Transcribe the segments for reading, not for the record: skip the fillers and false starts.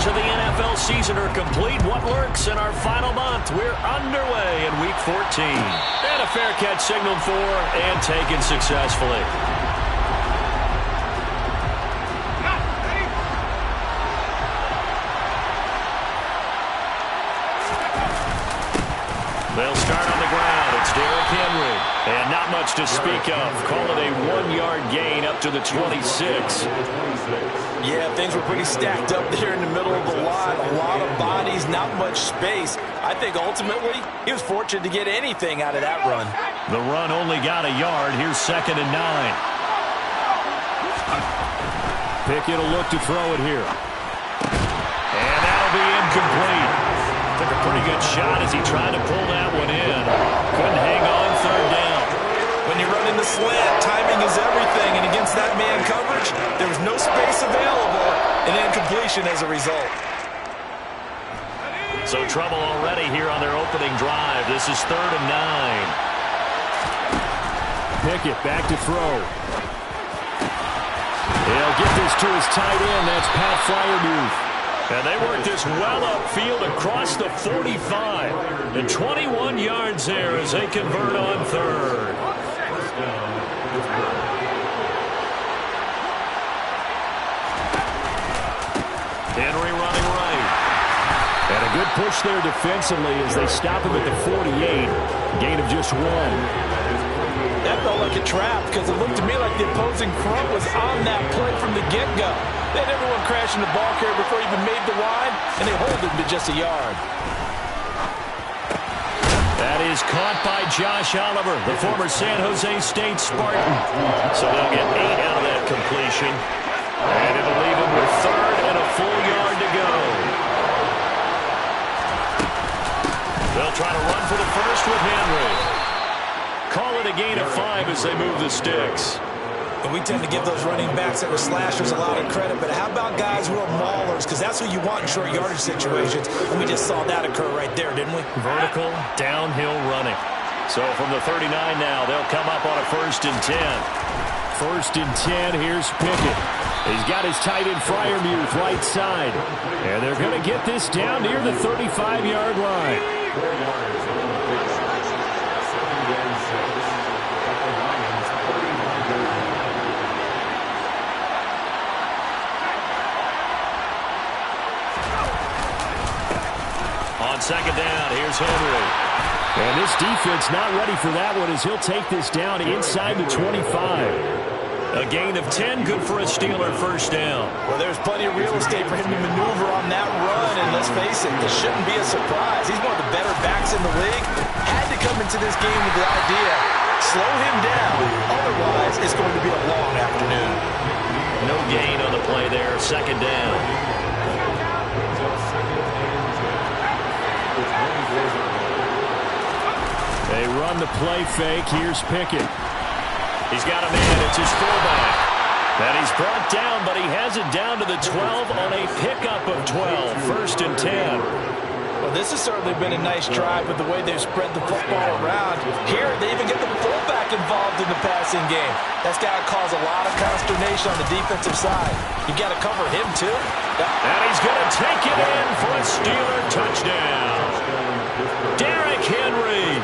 of the NFL season are complete. What lurks in our final month? We're underway in Week 14. And a fair catch signaled for and taken successfully. They'll start on the ground. It's Derrick Henry. And not much to speak of. Call it a 1-yard gain up to the 26. Yeah, things were pretty stacked up there in the middle of the line. A lot of bodies, not much space. I think ultimately he was fortunate to get anything out of that run. The run only got a yard. Here's 2nd and 9. Pickett will look to throw it here. And that'll be incomplete. Took a pretty good shot as he tried to pull that one in. Couldn't hang on 3rd down. When you run in the slant, timing is everything. And against that man coverage, there was no space available. And incompletion as a result. So trouble already here on their opening drive. This is 3rd and 9. Pickett back to throw. He'll get this to his tight end. That's Pat Freiermuth. And they work this well upfield across the 45. And 21 yards there as they convert on 3rd. Henry running right. And a good push there defensively as they stop him at the 48. Gain of just 1. That felt like a trap because it looked to me like the opposing front was on that play from the get-go. They had everyone crashing the ball carrier before he even made the line, and they hold him to just a yard. That is caught by Josh Oliver, the former San Jose State Spartan. So they'll get 8 out of that completion. And it'll leave him with 3rd and a full yard to go. They'll try to run for the first with Henry. Call it a gain of 5 as they move the sticks. And we tend to give those running backs that were slashers a lot of credit, but how about guys who are maulers? Because that's who you want in short yardage situations, and we just saw that occur right there, didn't we? Vertical, downhill running. So from the 39 now, they'll come up on a 1st and 10. 1st and 10, here's Pickett. He's got his tight end Freiermuth right side. And they're going to get this down near the 35-yard line. On 2nd down, here's Henry. And this defense not ready for that one as he'll take this down inside the 25. A gain of 10, good for a Steeler 1st down. Well, there's plenty of real estate for him to maneuver on that run, and let's face it, this shouldn't be a surprise. He's one of the better backs in the league. Had to come into this game with the idea, slow him down. Otherwise, it's going to be a long afternoon. No gain on the play there, 2nd down. They run the play fake. Here's Pickett. He's got a man. It's his fullback. And he's brought down, but he has it down to the 12 on a pickup of 12. 1st and 10. Well, this has certainly been a nice drive with the way they've spread the football around. Here, they even get the fullback involved in the passing game. That's got to cause a lot of consternation on the defensive side. You've got to cover him, too. And he's going to take it in for a Steeler touchdown. Derrick Henry,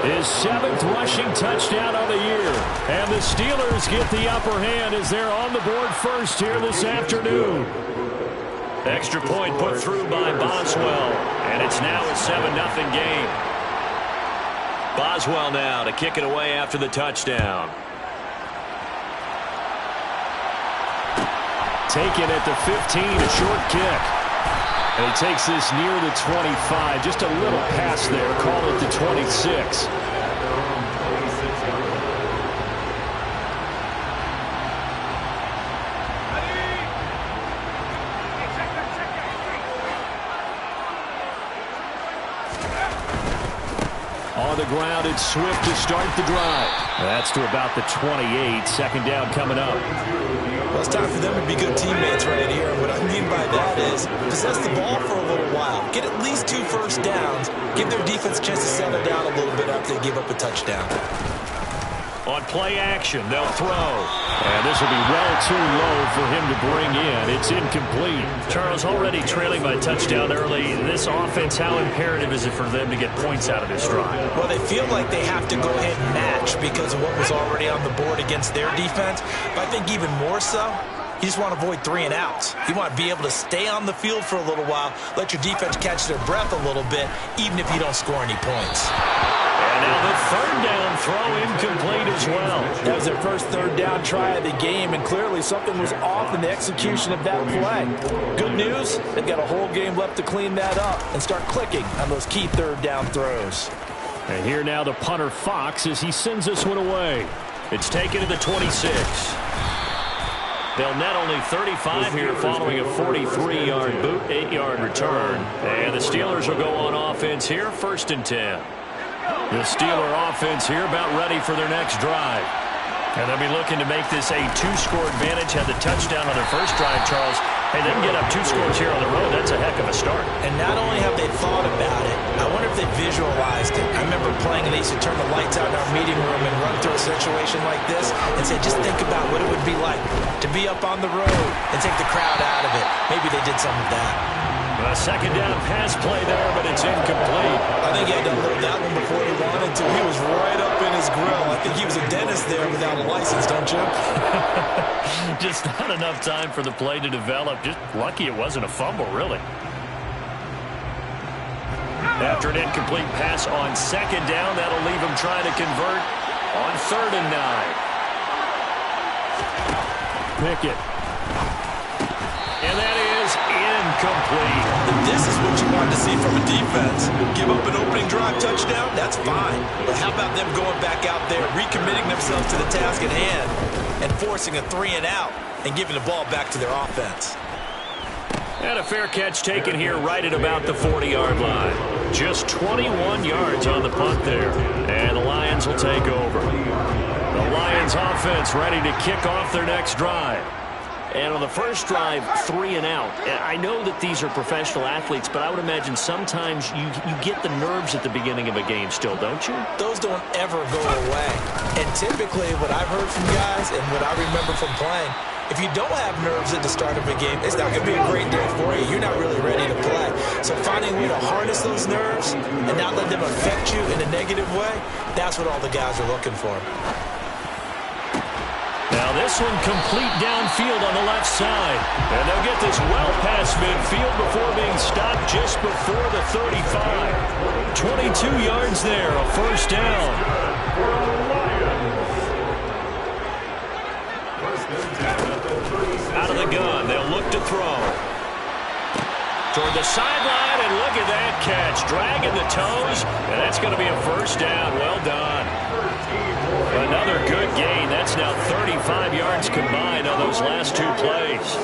his 7th rushing touchdown of the year. And the Steelers get the upper hand as they're on the board first here this afternoon. Extra point put through by Boswell. And it's now a 7-0 game. Boswell now to kick it away after the touchdown. Taken at the 15, a short kick. And he takes this near the 25. Just a little pass there. Call it the 26. On the ground, it's Swift to start the drive. That's to about the 28. 2nd down coming up. Well, it's time for them to be good teammates right here. What I mean by that is possess the ball for a little while. Get at least 2 first downs. Give their defense a chance to settle down a little bit after they give up a touchdown. On play action, they'll throw. And this will be well too low for him to bring in. It's incomplete. Charles, already trailing by touchdown early. This offense, how imperative is it for them to get points out of this drive? Well, they feel like they have to go ahead and match because of what was already on the board against their defense. But I think even more so, you just want to avoid 3 and outs. You want to be able to stay on the field for a little while, let your defense catch their breath a little bit, even if you don't score any points. And now the third down throw incomplete as well. That was their first third down try of the game, and clearly something was off in the execution of that play. Good news, they've got a whole game left to clean that up and start clicking on those key third down throws. And here now the punter Fox as he sends this one away. It's taken to the 26. They'll net only 35 here following a 43-yard boot, 8-yard return. And the Steelers will go on offense here, 1st and 10. The Steeler offense here about ready for their next drive. And they'll be looking to make this a 2-score advantage. Had the touchdown on their first drive, Charles. Hey, they can get up 2 scores here on the road. That's a heck of a start. And not only have they thought about it, I wonder if they visualized it. I remember playing and they used to turn the lights out in our meeting room and run through a situation like this and say, just think about what it would be like to be up on the road and take the crowd out of it. Maybe they did some of that. A 2nd down pass play there, but it's incomplete. I think he had to load that one before he wanted to. He was right up in his grill. I think he was a dentist there without a license, don't you? Just not enough time for the play to develop. Just lucky it wasn't a fumble, really. After an incomplete pass on 2nd down, that'll leave him trying to convert on 3rd and 9. Pickett. And that is incomplete. This is what you want to see from a defense. Give up an opening drive touchdown, that's fine. But how about them going back out there, recommitting themselves to the task at hand, and forcing a 3 and out, and giving the ball back to their offense. And a fair catch taken here right at about the 40-yard line. Just 21 yards on the punt there. And the Lions will take over. The Lions offense ready to kick off their next drive. And on the first drive, 3 and out. I know that these are professional athletes, but I would imagine sometimes you get the nerves at the beginning of a game still, don't you? Those don't ever go away. And typically what I've heard from guys and what I remember from playing, if you don't have nerves at the start of a game, it's not going to be a great day for you. You're not really ready to play. So finding a way to harness those nerves and not let them affect you in a negative way, that's what all the guys are looking for. Now this one complete downfield on the left side. And they'll get this well past midfield before being stopped just before the 35. 22 yards there, a 1st down. Out of the gun, they'll look to throw. Toward the sideline, and look at that catch. Dragging the toes, and that's going to be a 1st down. Well done. Another good gain. That's now 35 yards combined on those last 2 plays.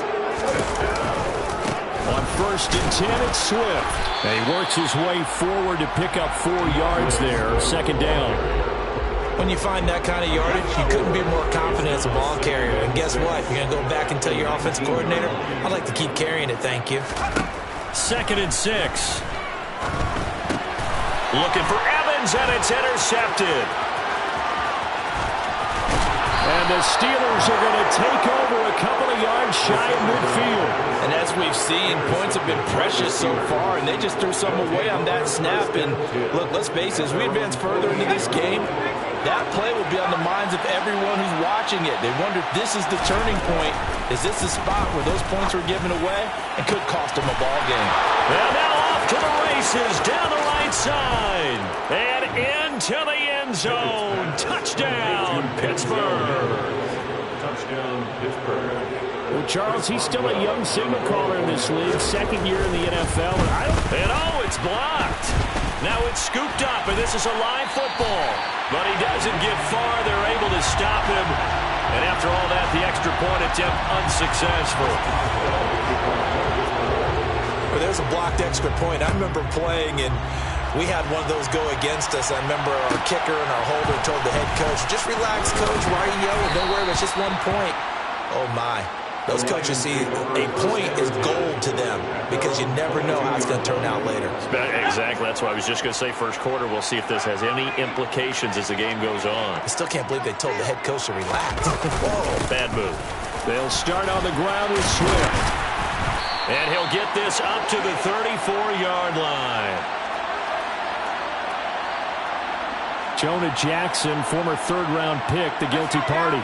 On 1st and 10, it's Swift. And he works his way forward to pick up 4 yards there. 2nd down. When you find that kind of yardage, you couldn't be more confident as a ball carrier. And guess what? You're going to go back and tell your offensive coordinator, I'd like to keep carrying it, thank you. 2nd and 6. Looking for Evans, and it's intercepted. And the Steelers are going to take over a couple of yards shy of midfield. And as we've seen, points have been precious so far, and they just threw some away on that snap. And look, let's face it, as we advance further into this game, that play will be on the minds of everyone who's watching it. They wonder if this is the turning point. Is this the spot where those points were given away and could cost them a ball game? And now off to the races down the right side and into the end zone. Touchdown, Pittsburgh. Touchdown, Pittsburgh. Well, Charles, he's still a young signal caller in this league, 2nd year in the NFL. And it's blocked. Now it's scooped up, and this is a live football. But he doesn't get far. They're able to stop him. And after all that, the extra point attempt unsuccessful. Well, there's a blocked extra point. I remember playing, and we had one of those go against us. I remember our kicker and our holder told the head coach, just relax, coach. Why are you yelling? Don't worry, it's just 1 point. Oh, my. Those coaches see a point is gold to them because You never know how it's going to turn out later. Exactly. That's what I was just going to say. First quarter, we'll see if this has any implications as the game goes on. I still can't believe they told the head coach to relax. Whoa. Bad move. They'll start on the ground with Swift. And he'll get this up to the 34-yard line. Jonah Jackson, former third-round pick, the guilty party.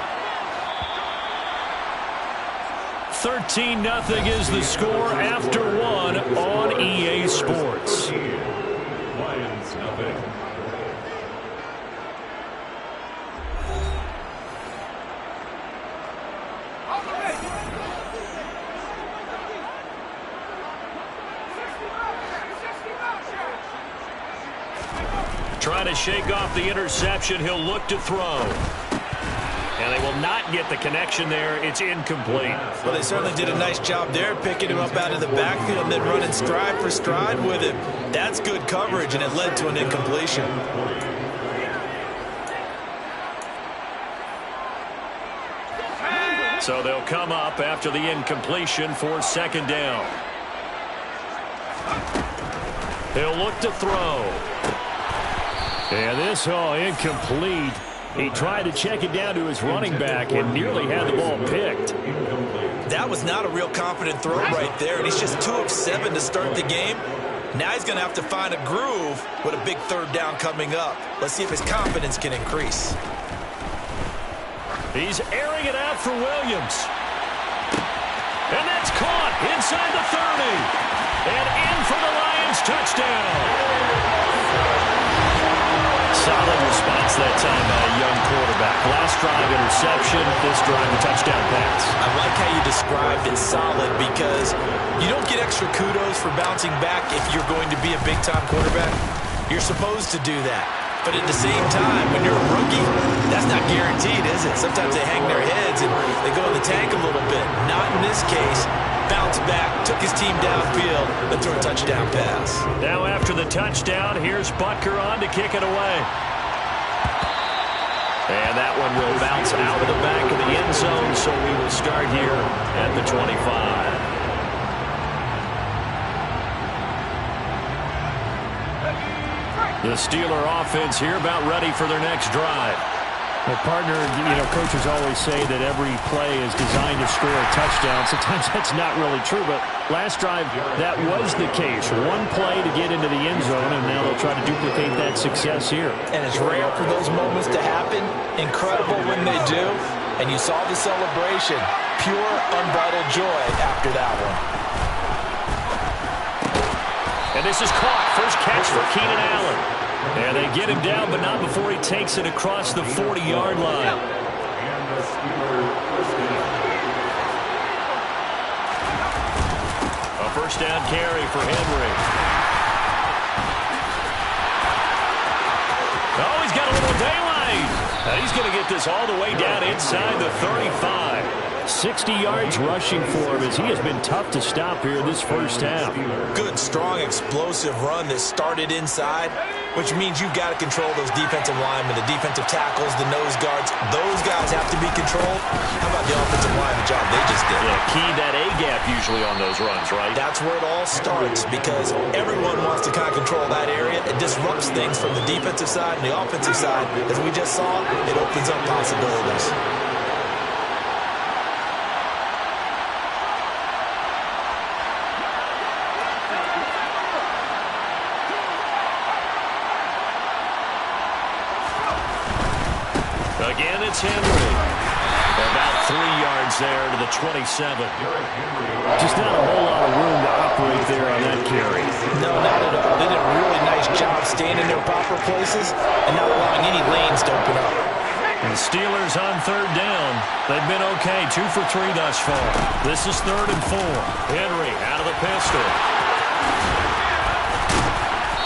13-0 is the score after one on EA Sports. Lions, nothing. Trying to shake off the interception. He'll look to throw. And they will not get the connection there. It's incomplete. Well, they certainly did a nice job there, picking him up out of the backfield and then running stride for stride with him. That's good coverage, and it led to an incompletion. So they'll come up after the incompletion for second down. He'll look to throw. And this incomplete. He tried to check it down to his running back and nearly had the ball picked. That was not a real confident throw right there, and he's just 2 of 7 to start the game. Now he's going to have to find a groove with a big third down coming up. Let's see if his confidence can increase. He's airing it out for Williams. And that's caught inside the 30. And in for the Lions touchdown. Solid response that time by a young quarterback. Last drive interception, this drive a touchdown pass. I like how you described it solid because you don't get extra kudos for bouncing back if you're going to be a big-time quarterback. You're supposed to do that. But at the same time, when you're a rookie, that's not guaranteed, is it? Sometimes they hang their heads and they go in the tank a little bit. Not in this case. Bounced back, took his team downfield, and threw a touchdown pass. Now after the touchdown, here's Butker on to kick it away. And that one will bounce out of the back of the end zone, so we will start here at the 25. The Steeler offense here about ready for their next drive. Well, partner, coaches always say that every play is designed to score a touchdown. Sometimes that's not really true, but last drive, that was the case. One play to get into the end zone, and now they'll try to duplicate that success here. And it's rare for those moments to happen. Incredible when they do. And you saw the celebration. Pure, unbridled joy after that one. And this is caught. First catch for Keenan Allen. And they get him down, but not before he takes it across the 40-yard line. A first down carry for Henry. Oh, he's got a little daylight. And he's going to get this all the way down inside the 35. 60 yards rushing for him as he has been tough to stop here this first half. Good, strong, explosive run that started inside, which means you've got to control those defensive linemen, the defensive tackles, the nose guards. Those guys have to be controlled. How about the offensive line, the job they just did? Yeah, key that A-gap usually on those runs, right? That's where it all starts because everyone wants to kind of control that area. It disrupts things from the defensive side and the offensive side. As we just saw, it opens up possibilities. Again, it's Henry. About 3 yards there to the 27. Just not a whole lot of room to operate there on that carry. No, not at all. They did a really nice job staying in their proper places and not allowing any lanes to open up. And the Steelers on third down. They've been okay. 2 for 3 thus far. This is 3rd and 4. Henry out of the pistol.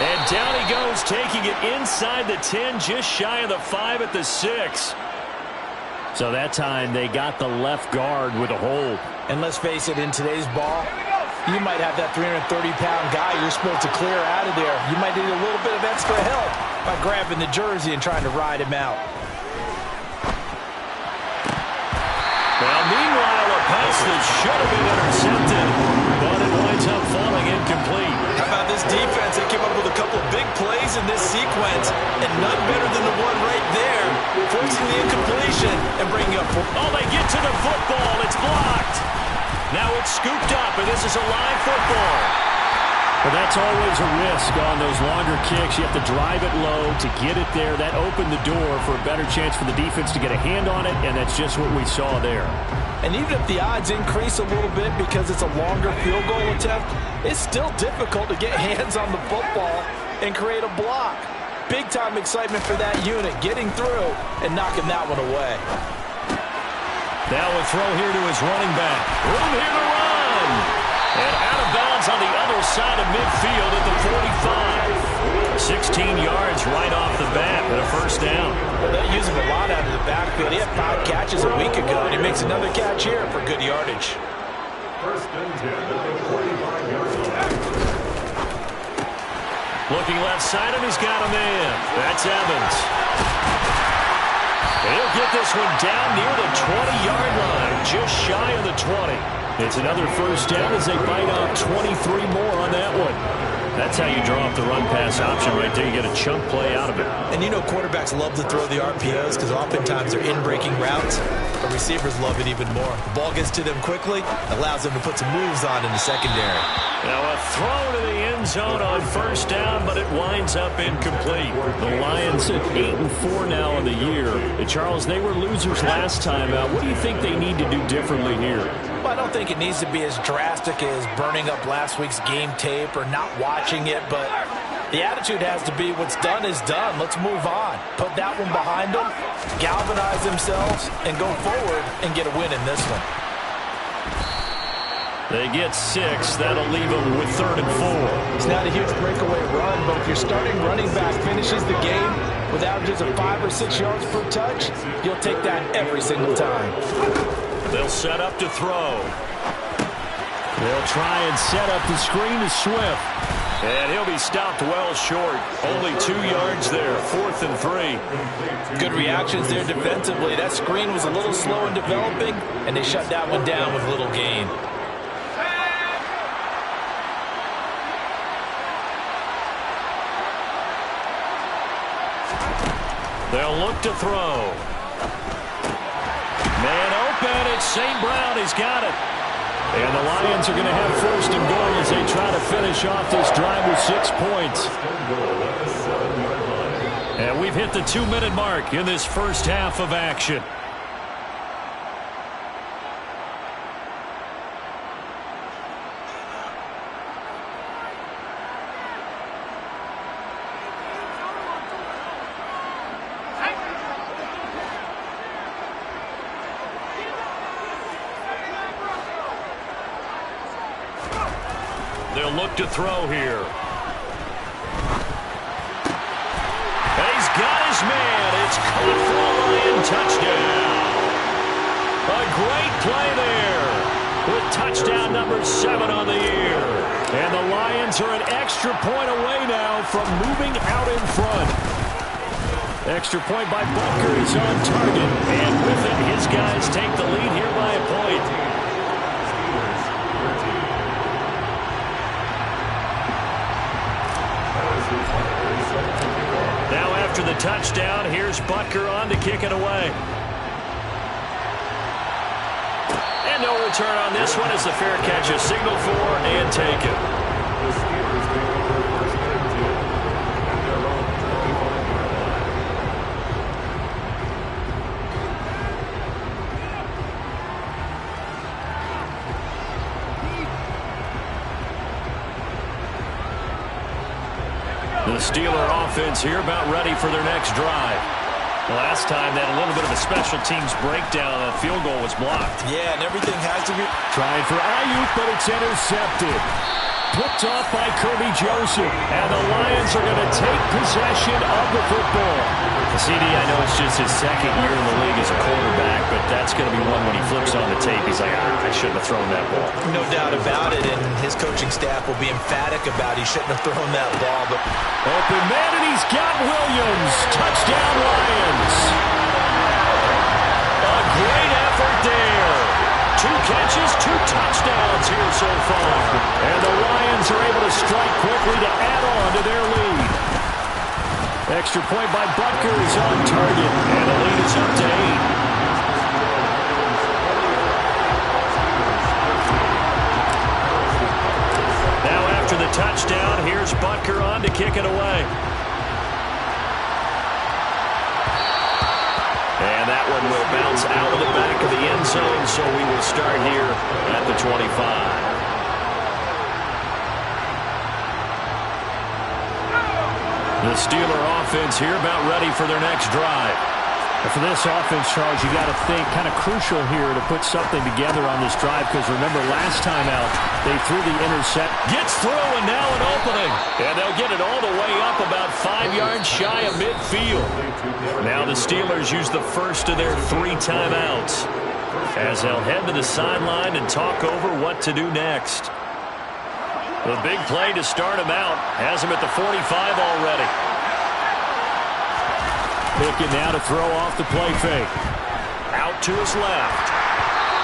And down he goes, taking it inside the 10, just shy of the 5 at the 6. So that time they got the left guard with a hold. And let's face it, in today's ball, you might have that 330-pound guy you're supposed to clear out of there. You might need a little bit of extra help by grabbing the jersey and trying to ride him out. Well, meanwhile, a pass that should have been intercepted, but it winds up falling incomplete. This is a live football. But that's always a risk on those longer kicks. You have to drive it low to get it there. That opened the door for a better chance for the defense to get a hand on it, and that's just what we saw there. And even if the odds increase a little bit because it's a longer field goal attempt, it's still difficult to get hands on the football and create a block. Big-time excitement for that unit, getting through and knocking that one away. Now a throw here to his running back. Room here to run. And out of bounds on the other side of midfield at the 45. 16 yards right off the bat and a first down. Well, they use him a lot out of the backfield. He had 5 catches a week ago, and he makes another catch here for good yardage. First and 10 at the 45-yard line. Looking left side, and he's got a man. That's Evans. He'll get this one down near the 20-yard line, just shy of the 20. It's another first down as they bite off 23 more on that one. That's how you draw up the run-pass option right there. You get a chunk play out of it. And you know quarterbacks love to throw the RPOs because oftentimes they're in-breaking routes, but receivers love it even more. The ball gets to them quickly, allows them to put some moves on in the secondary. Now a throw to the end zone on first down, but it winds up incomplete. The Lions at 8-4 now in the year. And Charles, they were losers last time out. What do you think they need to do differently here? Well, I don't think it needs to be as drastic as burning up last week's game tape or not watching it, but the attitude has to be what's done is done. Let's move on. Put that one behind them, galvanize themselves, and go forward and get a win in this one. They get 6. That'll leave them with 3rd and 4. It's not a huge breakaway run, but if your starting running back finishes the game with averages of 5 or 6 yards per touch, you'll take that every single time. They'll set up to throw. They'll try and set up the screen to Swift. And he'll be stopped well short. Only 2 yards there. 4th and 3. Good reactions there defensively. That screen was a little slow in developing, and they shut that one down with little gain. They'll look to throw. Man open. It's St. Brown. He's got it. And the Lions are going to have 1st and goal as they try to finish off this drive with 6 points. And we've hit the 2-minute mark in this first half of action. They'll look to throw here. And he's got his man. It's caught for a Lion touchdown. A great play there with touchdown number 7 on the year. And the Lions are an extra point away now from moving out in front. Extra point by Butker is on target. And with it, his guys take the lead here by a point. Now after the touchdown, here's Butker on to kick it away. And no return on this one as the fair catch is signaled for and taken. The Steeler offense here about ready for their next drive. Last time they had a little bit of a special teams breakdown. A field goal was blocked. Yeah, and everything has to be trying for Ayuk, but it's intercepted. Picked off by Kirby Joseph. And the Lions are going to take possession of the football. CD, I know it's just his 2nd year in the league as a quarterback, but that's going to be one when he flips on the tape. He's like, I shouldn't have thrown that ball. No doubt about it, and his coaching staff will be emphatic about he shouldn't have thrown that ball. But open man, and he's got Williams. Touchdown, Lions. A great effort there. 2 catches, 2 touchdowns here so far. And the Lions are able to strike quickly to add on to their lead. Extra point by Butker is on target. And the lead is up to 8. touchdown. Here's Butker on to kick it away. And that one will bounce out of the back of the end zone, so we will start here at the 25. The Steeler offense here about ready for their next drive. And for this offense, Charles, you got to think kind of crucial here to put something together on this drive, because remember last time out they threw the intercept. Gets through and now an opening. And they'll get it all the way up about 5 yards shy of midfield. Now the Steelers use the first of their 3 timeouts as they'll head to the sideline and talk over what to do next. The big play to start him out has him at the 45 already. Pickett now to throw off the play fake. Out to his left.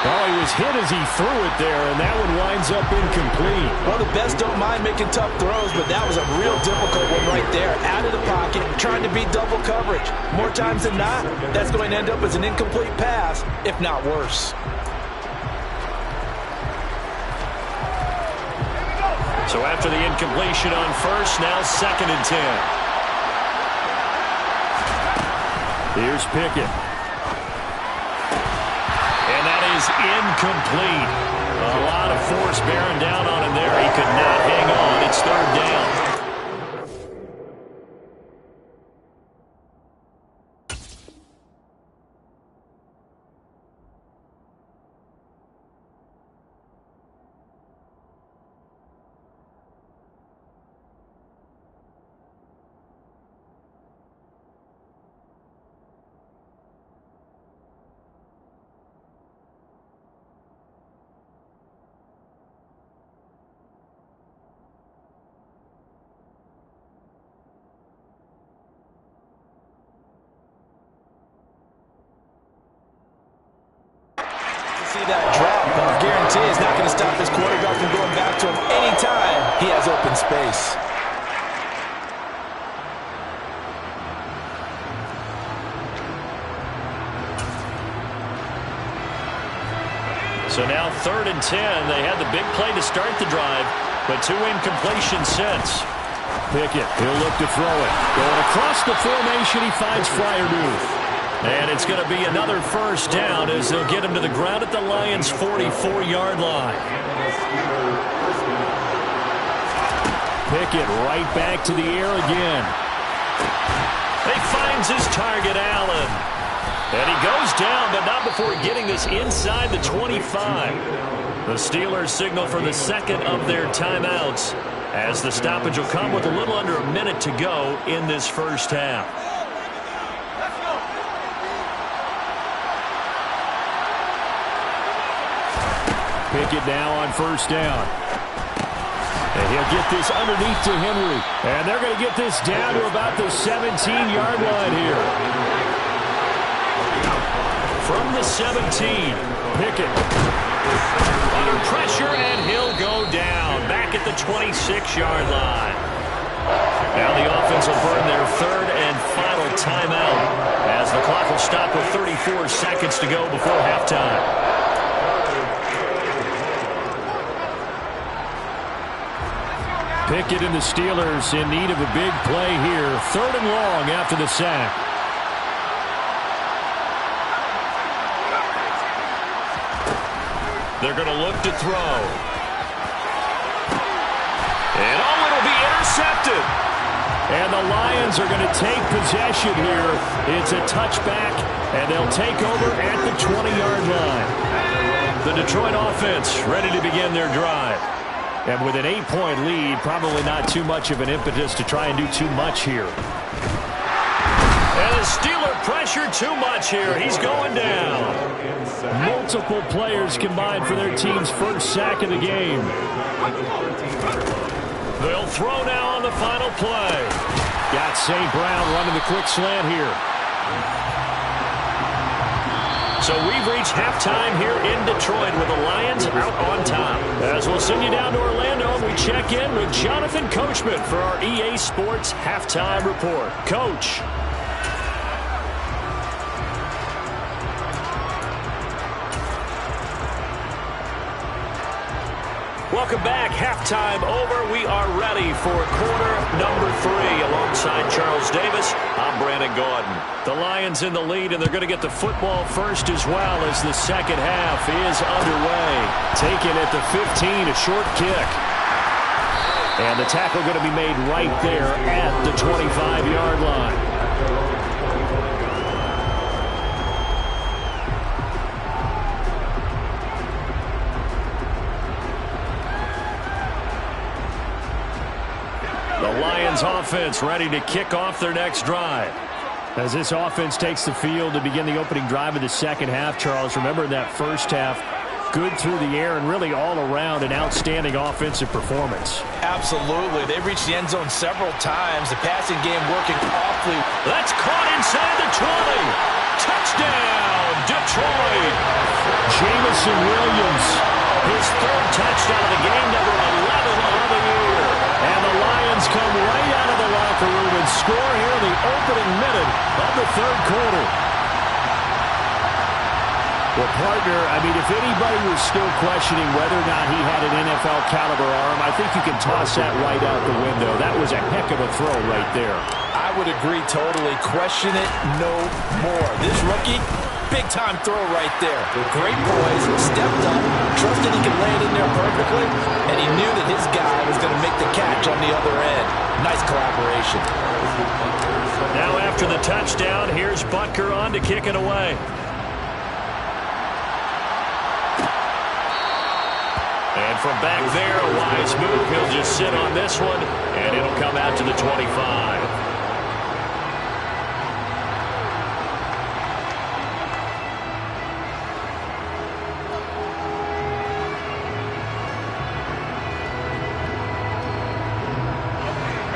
Oh, he was hit as he threw it there, and that one winds up incomplete. Well, the best don't mind making tough throws, but that was a real difficult one right there. Out of the pocket, trying to beat double coverage. More times than not, that's going to end up as an incomplete pass, if not worse. So after the incompletion on first, now 2nd and 10. Here's Pickett. And that is incomplete. A lot of force bearing down on him there. He could not hang on. It's 3rd down. That drop, but I guarantee is not going to stop this quarterback from going back to him anytime he has open space. So now 3rd and 10. They had the big play to start the drive, but 2 incompletions since. Pickett, he'll look to throw it. Going across the formation, he finds Fryermuth. And it's going to be another 1st down as they'll get him to the ground at the Lions' 44-yard line. Pickett right back to the air again. He finds his target, Allen. And he goes down, but not before getting this inside the 25. The Steelers signal for the 2nd of their timeouts as the stoppage will come with a little under a minute to go in this first half. Pickett now on 1st down. And he'll get this underneath to Henry. And they're going to get this down to about the 17-yard line here. From the 17, Pickett. Under pressure, and he'll go down. Back at the 26-yard line. Now the offense will burn their 3rd and final timeout as the clock will stop with 34 seconds to go before halftime. Pickett and the Steelers in need of a big play here. 3rd and long after the sack. They're going to look to throw. And it'll be intercepted. And the Lions are going to take possession here. It's a touchback, and they'll take over at the 20-yard line. The Detroit offense ready to begin their drive. And with an 8-point lead, probably not too much of an impetus to try and do too much here. And the Steeler pressure too much here. He's going down. Multiple players combined for their team's 1st sack of the game. They'll throw now on the final play. Got St. Brown running the quick slant here. So we've reached halftime here in Detroit with the Lions out on top. As we'll send you down to Orlando, we check in with Jonathan Coachman for our EA Sports Halftime Report. Coach. Welcome back. Halftime over. We are ready for quarter number 3. Alongside Charles Davis, I'm Brandon Gaudin. The Lions in the lead, and they're going to get the football first as well as the second half is underway. Taken at the 15, a short kick. And the tackle going to be made right there at the 25-yard line. The Lions offense ready to kick off their next drive. As this offense takes the field to begin the opening drive of the second half, Charles, remember in that first half, good through the air and really all around an outstanding offensive performance. Absolutely. They've reached the end zone several times. The passing game working awfully. That's caught inside the 20. Touchdown, Detroit. Jameson Williams, his 3rd touchdown of the game, number 11 on the year. And the Lions come right out of the locker room and score here in the opening minute of the 3rd quarter. Well, partner, I mean, if anybody was still questioning whether or not he had an NFL caliber arm, I think you can toss that right out the window. That was a heck of a throw right there. I would agree totally. Question it no more. This rookie, big-time throw right there. Great poise, stepped up, trusted he could lay it in there perfectly, and he knew that his guy was going to make the catch on the other end. Nice collaboration. Now after the touchdown, here's Butker on to kick it away. And from back there, a wise move. He'll just sit on this one, and it'll come out to the 25.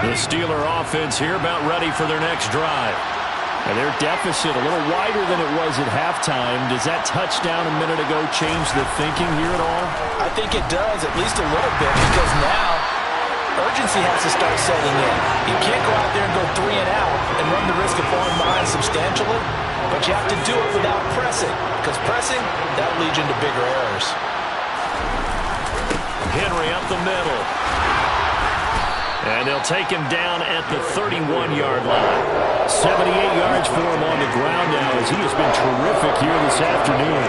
The Steeler offense here about ready for their next drive. And their deficit a little wider than it was at halftime. Does that touchdown a minute ago change the thinking here at all? I think it does, at least a little bit, because now urgency has to start setting in. You can't go out there and go 3 and out and run the risk of falling behind substantially, but you have to do it without pressing, because pressing, that'll lead you into bigger errors. Henry up the middle. And they'll take him down at the 31-yard line. 78 yards for him on the ground now as he has been terrific here this afternoon.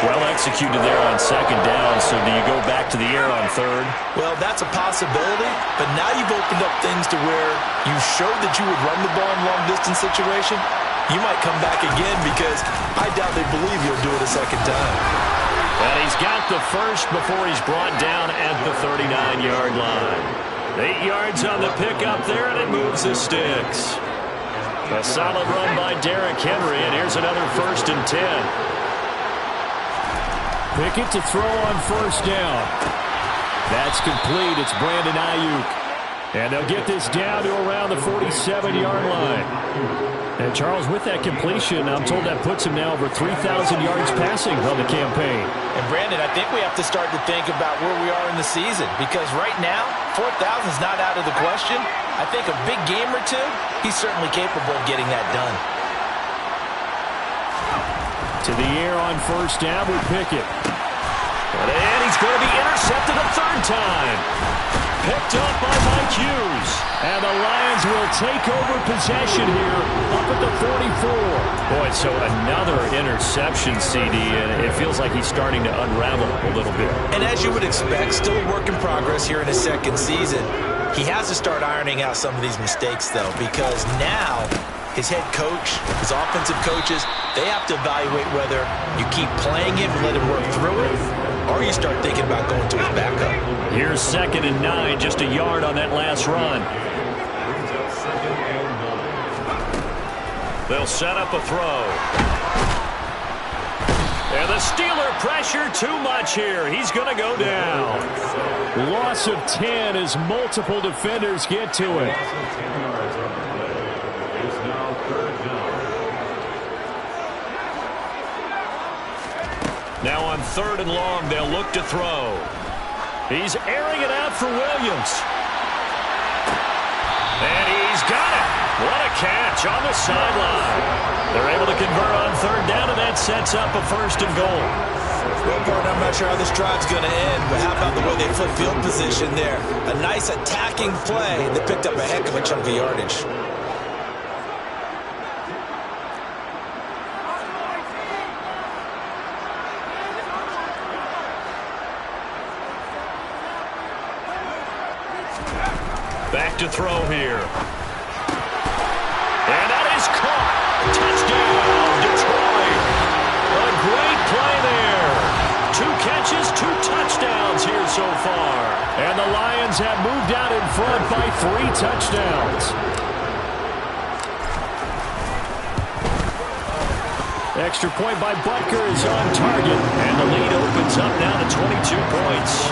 Well executed there on second down, so do you go back to the air on third? Well, that's a possibility, but now you've opened up things to where you showed that you would run the ball in long-distance situation. You might come back again because I doubt they believe you'll do it a second time. And he's got the first before he's brought down at the 39-yard line. 8 yards on the pickup there, and it moves the sticks. A solid run by Derrick Henry, and here's another 1st and 10. Pickett to throw on first down. That's complete. It's Brandon Ayuk. And they'll get this down to around the 47-yard line. And Charles, with that completion, I'm told that puts him now over 3,000 yards passing on the campaign. And Brandon, I think we have to start to think about where we are in the season, because right now, 4,000 is not out of the question. I think a big game or two, he's certainly capable of getting that done. To the air on first down with Pickett. And he's going to be intercepted a 3rd time. Picked up by Mike Hughes. And the Lions will take over possession here up at the 44. Boy, so another interception, CD, and it feels like he's starting to unravel a little bit. And as you would expect, still a work in progress here in his 2nd season. He has to start ironing out some of these mistakes, though, because now his head coach, his offensive coaches, they have to evaluate whether you keep playing him and let him work through it, or you start thinking about going to his backup. Here's 2nd and 9, just a yard on that last run. They'll set up a throw. And the Steeler pressure too much here. He's going to go down. Loss of 10 as multiple defenders get to it. Now on 3rd and long, they'll look to throw. He's airing it out for Williams. And he's got it. What a catch on the sideline. They're able to convert on 3rd down, and that sets up a 1st and goal. Well, partner, I'm not sure how this drive's going to end, but how about the way they flip field position there? A nice attacking play that picked up a heck of a chunk of yardage. Back to throw here. And that is caught. Touchdown, Detroit. A great play there. 2 catches, 2 touchdowns here so far. And the Lions have moved out in front by 3 touchdowns. Extra point by Butker is on target. And the lead opens up now to 22 points.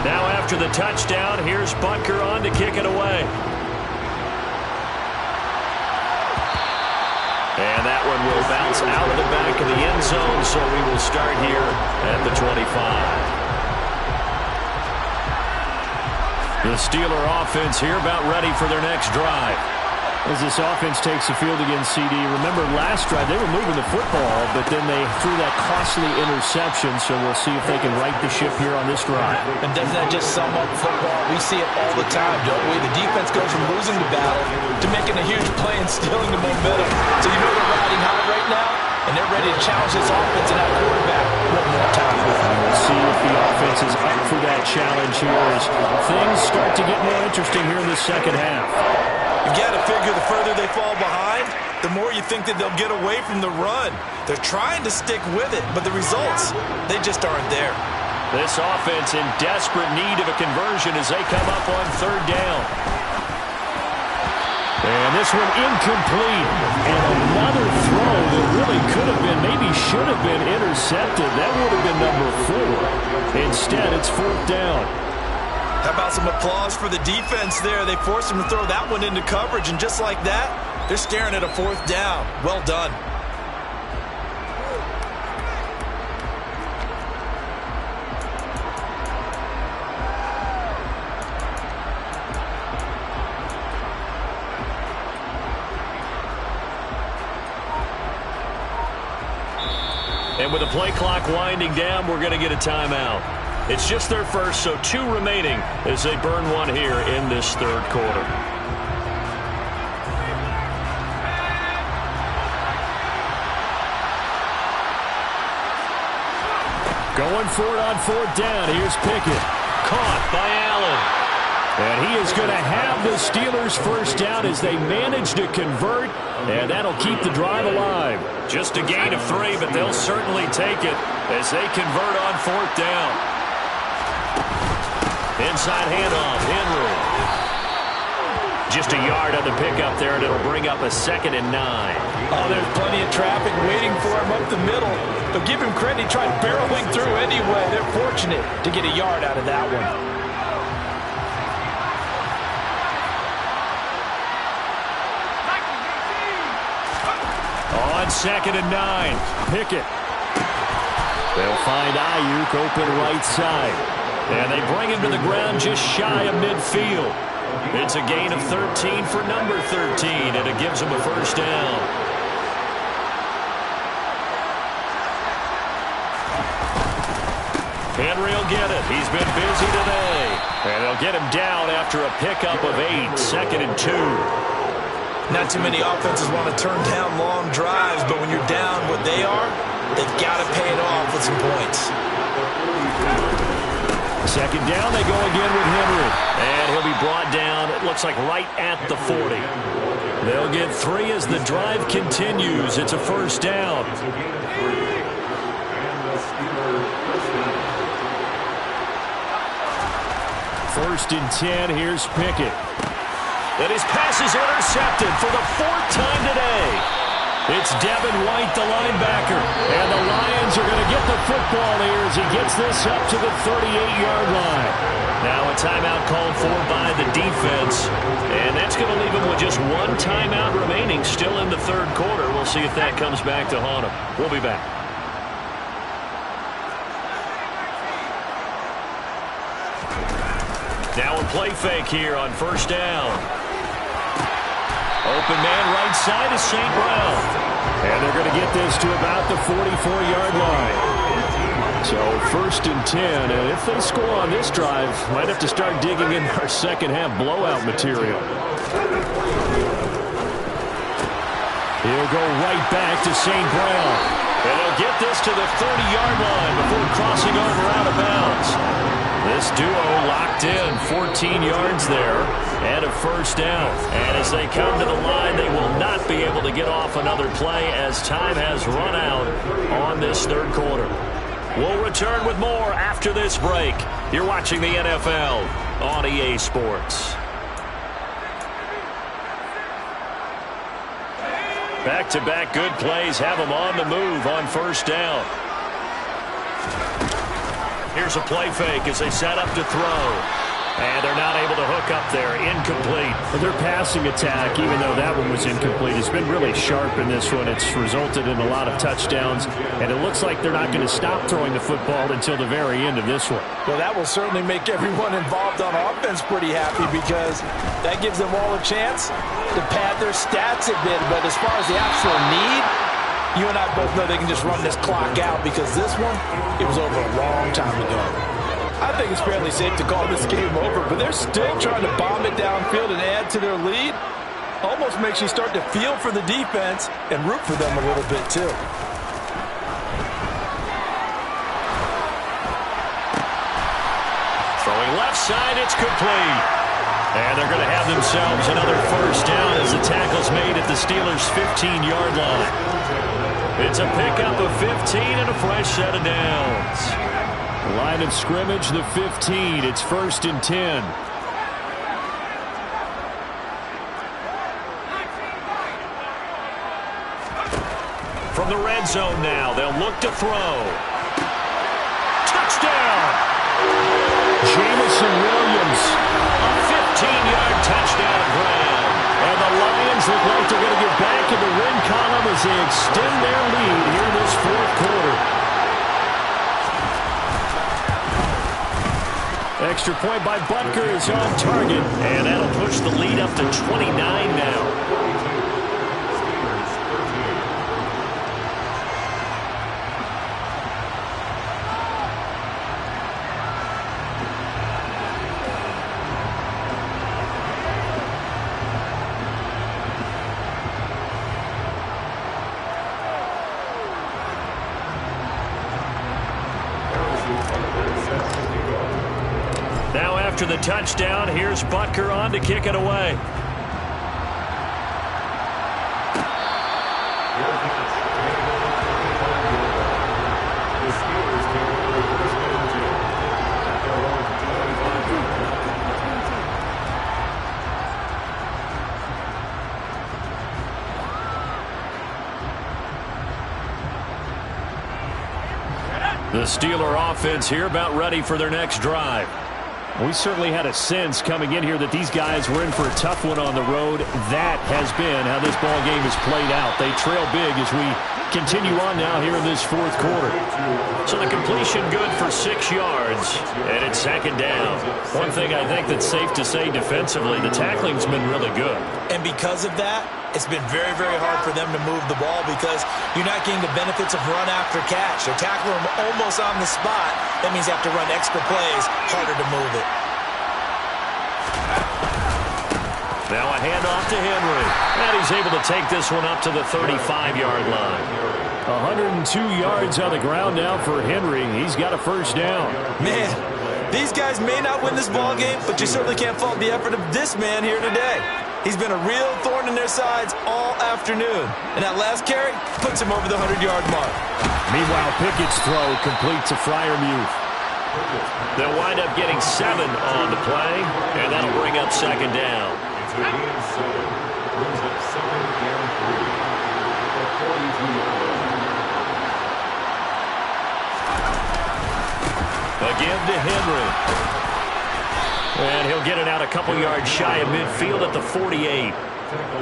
Now after the touchdown, here's Butker on to kick it away. And that one will bounce out of the back of the end zone, so we will start here at the 25. The Steeler offense here about ready for their next drive. As this offense takes the field against CD, remember last drive they were moving the football, but then they threw that costly interception, so we'll see if they can right the ship here on this drive. And doesn't that just sum up football? We see it all the time, don't we? The defense goes from losing the battle to making a huge play and stealing the momentum. So you know they're riding high right now, and they're ready to challenge this offense and that quarterback one more time. We'll see if the offense is up for that challenge here as things start to get more interesting here in the second half. You got to figure the further they fall behind, the more you think that they'll get away from the run. They're trying to stick with it, but the results, they just aren't there. This offense in desperate need of a conversion as they come up on 3rd down. And this one incomplete. And another throw that really could have been, maybe should have been intercepted. That would have been number 4. Instead, it's 4th down. How about some applause for the defense there? They forced him to throw that one into coverage, and just like that, they're staring at a 4th down. Well done. And with the play clock winding down, we're going to get a timeout. It's just their first, so 2 remaining as they burn one here in this 3rd quarter. Going for it on 4th down. Here's Pickett. Caught by Allen. And he is going to have the Steelers' first down as they manage to convert, and that'll keep the drive alive. Just a gain of 3, but they'll certainly take it as they convert on 4th down. Inside handoff, Henry. Just a yard on the pickup there, and it'll bring up a 2nd and 9. Oh, there's plenty of traffic waiting for him up the middle. But give him credit, he tried barreling through anyway. They're fortunate to get a yard out of that one. On 2nd and 9, Pickett. They'll find Ayuk open right side. And they bring him to the ground just shy of midfield. It's a gain of 13 for number 13, and it gives him a first down. Henry will get it. He's been busy today. And they'll get him down after a pickup of 8, 2nd and 2. Not too many offenses want to turn down long drives, but when you're down what they are, they've got to pay it off with some points. 2nd down, they go again with Henry. And he'll be brought down, it looks like right at the 40. They'll get 3 as the drive continues. It's a first down. 1st and 10, here's Pickett. And his pass is intercepted for the 4th time today. It's Devin White, the linebacker. And the Lions are going to get the football here as he gets this up to the 38-yard line. Now a timeout called for by the defense. And that's going to leave him with just 1 timeout remaining still in the 3rd quarter. We'll see if that comes back to haunt him. We'll be back. Now a play fake here on 1st down. Open man right side is St. Brown. And they're going to get this to about the 44-yard line. So 1st and 10, and if they score on this drive, might have to start digging in our second-half blowout material. He'll go right back to St. Brown. And he'll get this to the 30-yard line before crossing over out of bounds. This duo locked in, 14 yards there, and a 1st down. And as they come to the line, they will not be able to get off another play as time has run out on this 3rd quarter. We'll return with more after this break. You're watching the NFL on EA Sports. Back-to-back good plays have them on the move on 1st down. Here's a play fake as they set up to throw. And they're not able to hook up there. Incomplete. Well, their passing attack, even though that one was incomplete, has been really sharp in this one. It's resulted in a lot of touchdowns. And it looks like they're not going to stop throwing the football until the very end of this one. Well, that will certainly make everyone involved on offense pretty happy because that gives them all a chance to pad their stats a bit. But as far as the actual need, you and I both know they can just run this clock out because this one, it was over a long time ago. I think it's fairly safe to call this game over, but they're still trying to bomb it downfield and add to their lead. Almost makes you start to feel for the defense and root for them a little bit too. Throwing left side, it's complete. And they're going to have themselves another 1st down as the tackle's made at the Steelers' 15-yard line. It's a pickup of 15 and a fresh set of downs. Line of scrimmage, the 15. It's 1st and 10. From the red zone now, they'll look to throw. Touchdown! Jamison Williams. A 15-yard touchdown grab. And the Lions look like they're going to get back in the win column as they extend their lead here in this 4th quarter. Extra point by Butker is on target, and that'll push the lead up to 29 now. Now after the touchdown, here's Butker on to kick it away. The Steeler offense here about ready for their next drive. We certainly had a sense coming in here that these guys were in for a tough one on the road. That has been how this ball game has played out. They trail big as we continue on now here in this 4th quarter. So the completion good for 6 yards, and it's 2nd down. One thing I think that's safe to say defensively, the tackling's been really good. And because of that, it's been very, very hard for them to move the ball because you're not getting the benefits of run after catch. They're tackling them almost on the spot. That means they have to run extra plays, harder to move it. Now a handoff to Henry. And he's able to take this one up to the 35-yard line. 102 yards on the ground now for Henry. He's got a 1st down. Man, these guys may not win this ball game, but you certainly can't fault the effort of this man here today. He's been a real thorn in their sides all afternoon. And that last carry puts him over the 100-yard mark. Meanwhile, Pickett's throw complete to Freiermuth. They'll wind up getting 7 on the play, and that'll bring up 2nd down. Again to Henry. And he'll get it out a couple yards shy of midfield at the 48.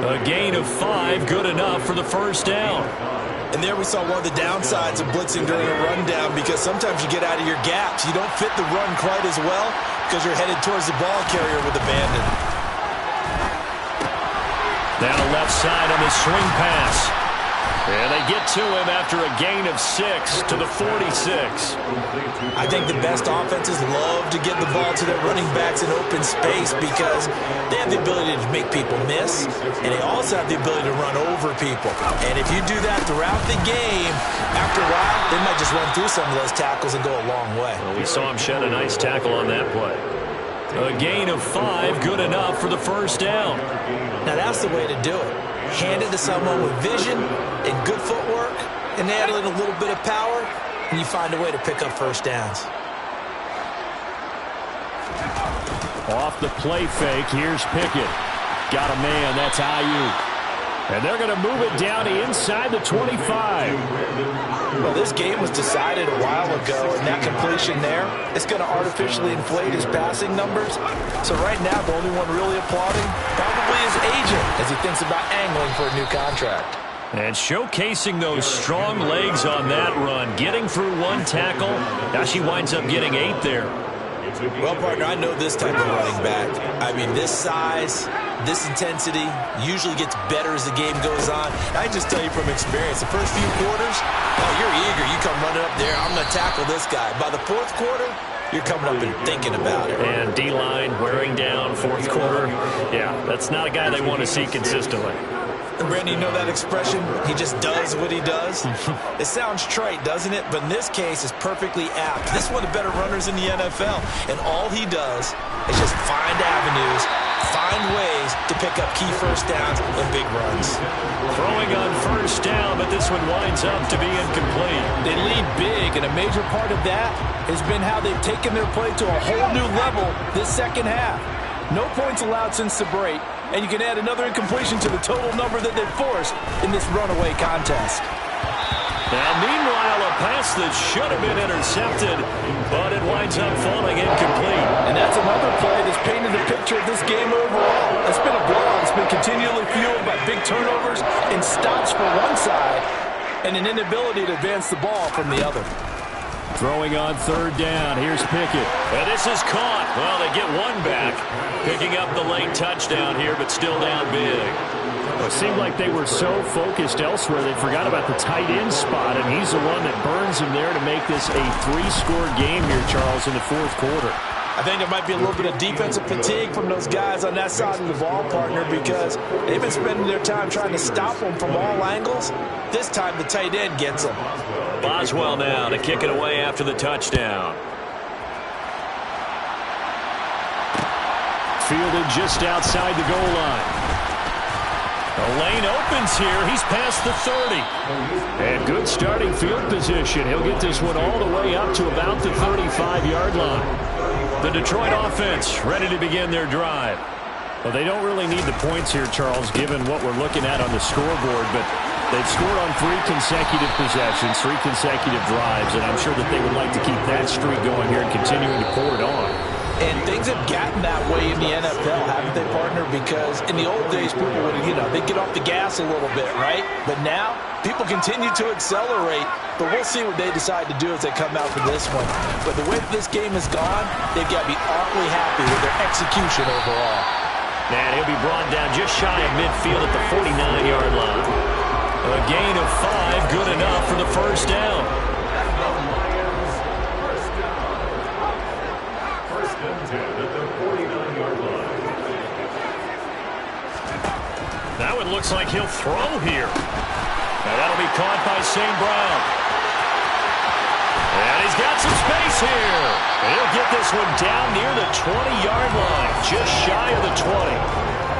A gain of 5, good enough for the 1st down. And there we saw one of the downsides of blitzing during a rundown because sometimes you get out of your gaps. You don't fit the run quite as well because you're headed towards the ball carrier with abandon. Now left side on the swing pass. And they get to him after a gain of 6 to the 46. I think the best offenses love to get the ball to their running backs in open space because they have the ability to make people miss, and they also have the ability to run over people. And if you do that throughout the game, after a while, they might just run through some of those tackles and go a long way. Well, we saw him shed a nice tackle on that play. A gain of 5, good enough for the first down. Now that's the way to do it. Hand it to someone with vision and good footwork, and add in a little bit of power, and you find a way to pick up first downs. Off the play fake, here's Pickett. Got a man, that's Ayuk. And they're going to move it down to inside the 25. Well, this game was decided a while ago, and that completion there, it's going to artificially inflate his passing numbers. So right now, the only one really applauding probably his agent as he thinks about angling for a new contract. And showcasing those strong legs on that run, getting through one tackle. Now she winds up getting 8 there. Well, partner, I know this type of running back. I mean, this size, this intensity usually gets better as the game goes on. I can just tell you from experience, the first few quarters, oh, you're eager. You come running up there, I'm going to tackle this guy. By the fourth quarter, you're coming up and thinking about it. And D-line wearing down fourth quarter. Yeah, that's not a guy they want to see consistently. And Brandon, you know that expression? He just does what he does. It sounds trite, doesn't it? But in this case, it's perfectly apt. This is one of the better runners in the NFL. And all he does is just find avenues, find ways to pick up key first downs and big runs. Throwing on first down, but this one winds up to be incomplete. They lead big, and a major part of that has been how they've taken their play to a whole new level this second half. No points allowed since the break, and you can add another incompletion to the total number that they've forced in this runaway contest. Now, meanwhile, a pass that should have been intercepted, but it winds up falling incomplete. And that's another play that's painted the picture of this game overall. It's been a blowout. It's been continually fueled by big turnovers and stops for one side and an inability to advance the ball from the other. Throwing on third down, here's Pickett. And this is caught. Well, they get one back, picking up the late touchdown here, but still down big. Well, it seemed like they were so focused elsewhere they forgot about the tight end spot, and he's the one that burns him there to make this a 3-score game here, Charles, in the fourth quarter. I think there might be a little bit of defensive fatigue from those guys on that side of the ball, partner, because they've been spending their time trying to stop them from all angles. This time the tight end gets them. Boswell now to kick it away after the touchdown. Fielded just outside the goal line. The lane opens here. He's past the 30. And good starting field position. He'll get this one all the way up to about the 35-yard line. The Detroit offense ready to begin their drive. Well, they don't really need the points here, Charles, given what we're looking at on the scoreboard, but they've scored on 3 consecutive possessions, 3 consecutive drives, and I'm sure that they would like to keep that streak going here and continuing to pour it on. And things have gotten that way in the NFL, haven't they, partner? Because in the old days, people would, they'd get off the gas a little bit, right? But now, people continue to accelerate. But we'll see what they decide to do as they come out for this one. But the way that this game has gone, they've got to be awfully happy with their execution overall. And he'll be brought down just shy of midfield at the 49-yard line. A gain of 5, good enough for the first down. Now it looks like he'll throw here. Now that'll be caught by St. Brown. And he's got some space here. He'll get this one down near the 20-yard line, just shy of the 20.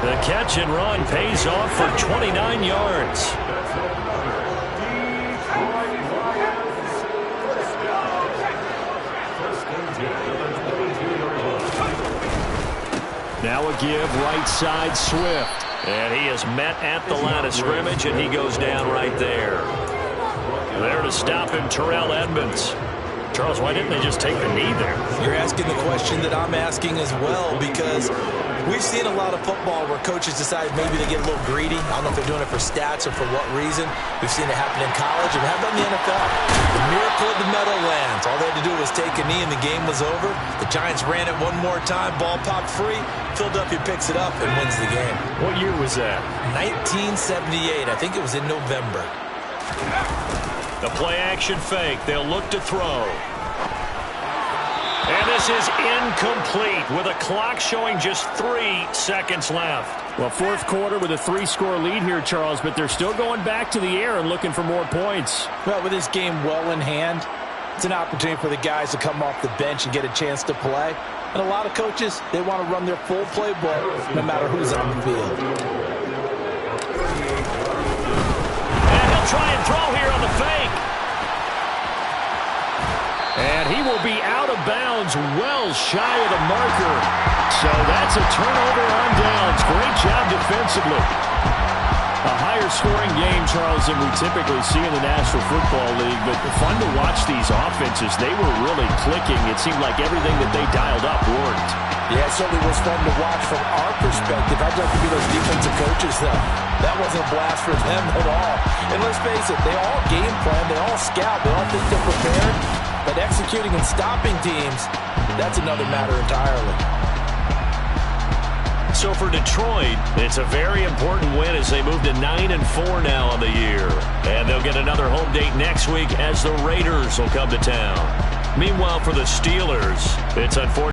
The catch and run pays off for 29 yards. Now a give right side Swift. And he is met at the line of scrimmage, and he goes down right there. There to stop him, Terrell Edmonds. Charles, why didn't they just take the knee there? You're asking the question that I'm asking as well, because we've seen a lot of football where coaches decide maybe they get a little greedy. I don't know if they're doing it for stats or for what reason. We've seen it happen in college, and how about in the NFL? The miracle of the Meadowlands. All they had to do was take a knee, and the game was over. The Giants ran it one more time. Ball popped free. Philadelphia picks it up and wins the game. What year was that? 1978. I think it was in November. The play action fake. They'll look to throw. And this is incomplete with a clock showing just 3 seconds left. Well, fourth quarter with a 3-score lead here, Charles, but they're still going back to the air and looking for more points. Well, with this game well in hand, it's an opportunity for the guys to come off the bench and get a chance to play. And a lot of coaches, they want to run their full playbook no matter who's on the field. And he'll try and throw here on the fake. And he will be out of bounds well shy of the marker. So that's a turnover on downs. Great job defensively. A higher scoring game, Charles, than we typically see in the National Football League, but fun to watch these offenses. They were really clicking. It seemed like everything that they dialed up worked. Yeah, it certainly was fun to watch from our perspective. I'd like to be those defensive coaches, though. That wasn't a blast for them at all. And let's face it, they all game plan, they all scout, they all think they're prepared. But executing and stopping teams, that's another matter entirely. So for Detroit, it's a very important win as they move to 9-4 now on the year. And they'll get another home date next week as the Raiders will come to town. Meanwhile, for the Steelers, it's unfortunate.